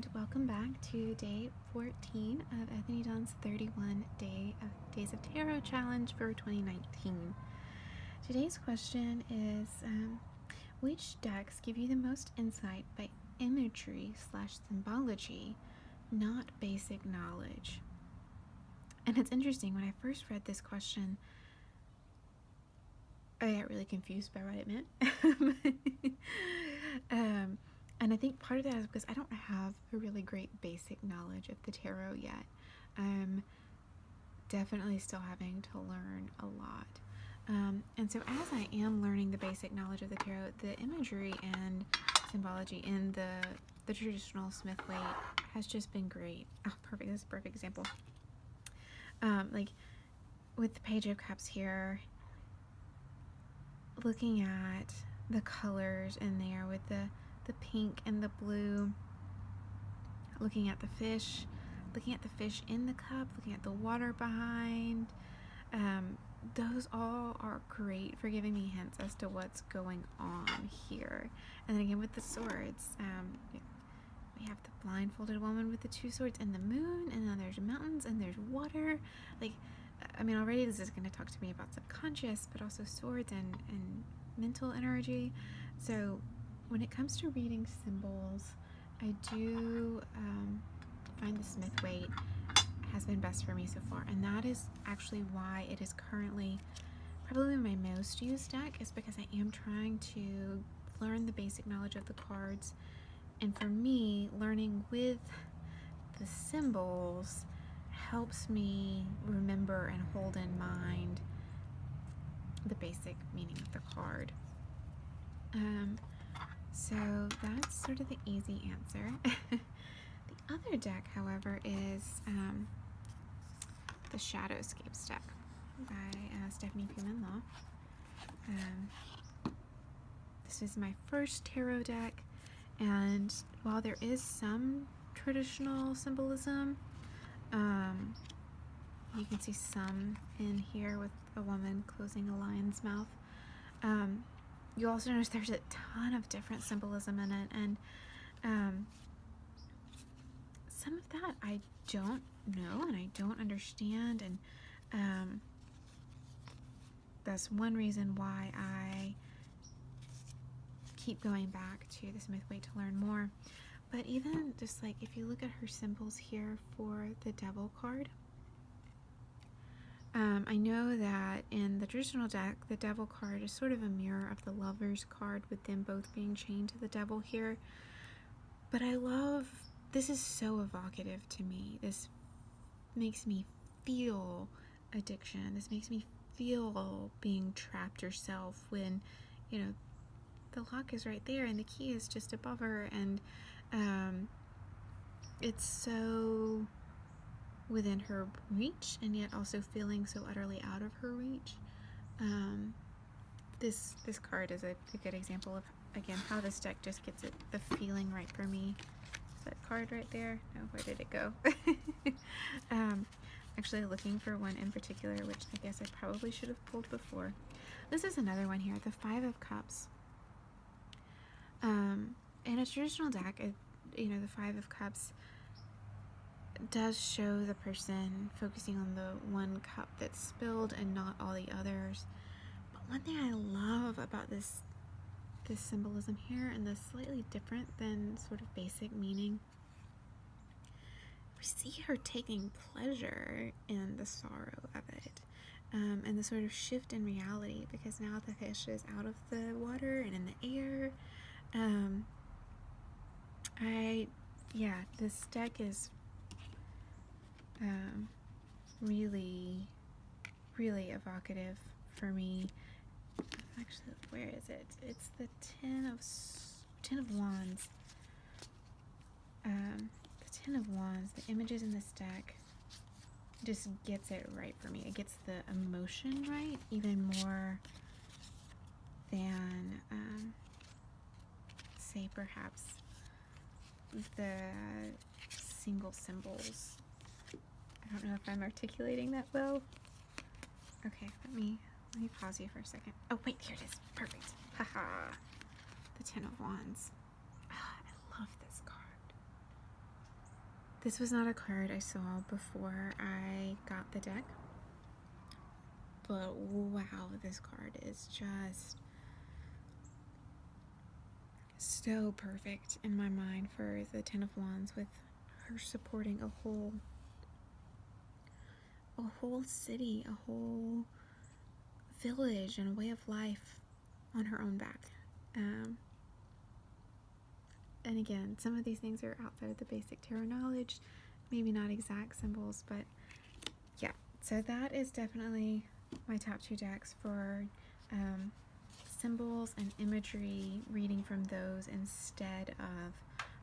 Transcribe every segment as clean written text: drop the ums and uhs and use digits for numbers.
and welcome back to day 14 of Ethony Dunn's 31 Days of Tarot Challenge for 2019. Today's question is, which decks give you the most insight by imagery/symbology, not basic knowledge? And it's interesting, when I first read this question, I got really confused by what it meant. And I think part of that is because I don't have a really great basic knowledge of the tarot yet. I'm definitely still having to learn a lot. And so as I am learning the basic knowledge of the tarot, the imagery and symbology in the traditional Smith-Waite has just been great. Oh, perfect. This is a perfect example. Like with the Page of Cups here, looking at the colors in there with the pink and the blue, looking at the fish in the cup, looking at the water behind, those all are great for giving me hints as to what's going on here. And then again with the swords, we have the blindfolded woman with the two swords and the moon, and then there's mountains and there's water. Like, I mean, already this is going to talk to me about subconscious, but also swords and mental energy. So when it comes to reading symbols, I do find the Smith-Waite has been best for me so far, and that is actually why it is currently probably my most used deck, is because I am trying to learn the basic knowledge of the cards, and for me, learning with the symbols helps me remember and hold in mind the basic meaning of the card. So that's sort of the easy answer. The other deck, however, is the Shadowscapes deck by Stephanie Puman-Law. This is my first tarot deck, and while there is some traditional symbolism, you can see some in here with a woman closing a lion's mouth. You also notice there's a ton of different symbolism in it, and some of that I don't know and I don't understand, and that's one reason why I keep going back to the Smith-Waite to learn more. But even just like if you look at her symbols here for the Devil card, I know that in the traditional deck, the Devil card is sort of a mirror of the Lovers card, with them both being chained to the Devil here. But I love, this is so evocative to me. This makes me feel addiction. This makes me feel being trapped yourself when, you know, the lock is right there and the key is just above her, and it's so within her reach, and yet also feeling so utterly out of her reach. This card is a good example of, again, how this deck just gets the feeling right for me. Is that card right there? No, where did it go? Actually looking for one in particular, which I guess I probably should have pulled before. This is another one here, the Five of Cups. In a traditional deck, you know, the Five of Cups does show the person focusing on the one cup that's spilled and not all the others. But one thing I love about this symbolism here, and this slightly different than sort of basic meaning, we see her taking pleasure in the sorrow of it, and the sort of shift in reality, because now the fish is out of the water and in the air. This deck is really, really evocative for me. Actually, where is it? It's the Ten of Wands. The Ten of Wands, the images in this deck just gets it right for me. It gets the emotion right even more than, say, perhaps the single symbols. I don't know if I'm articulating that well. Okay, let me pause you for a second. Oh wait, here it is. Perfect. Haha. The Ten of Wands. I love this card. This was not a card I saw before I got the deck, but wow, this card is just so perfect in my mind for the Ten of Wands, with her supporting a whole city, a whole village and a way of life on her own back. And again, some of these things are outside of the basic tarot knowledge, maybe not exact symbols, but yeah. So that is definitely my top 2 decks for symbols and imagery, reading from those instead of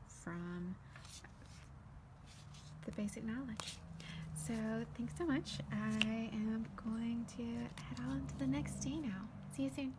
from the basic knowledge. So thanks so much. I am going to head on to the next day now. See you soon.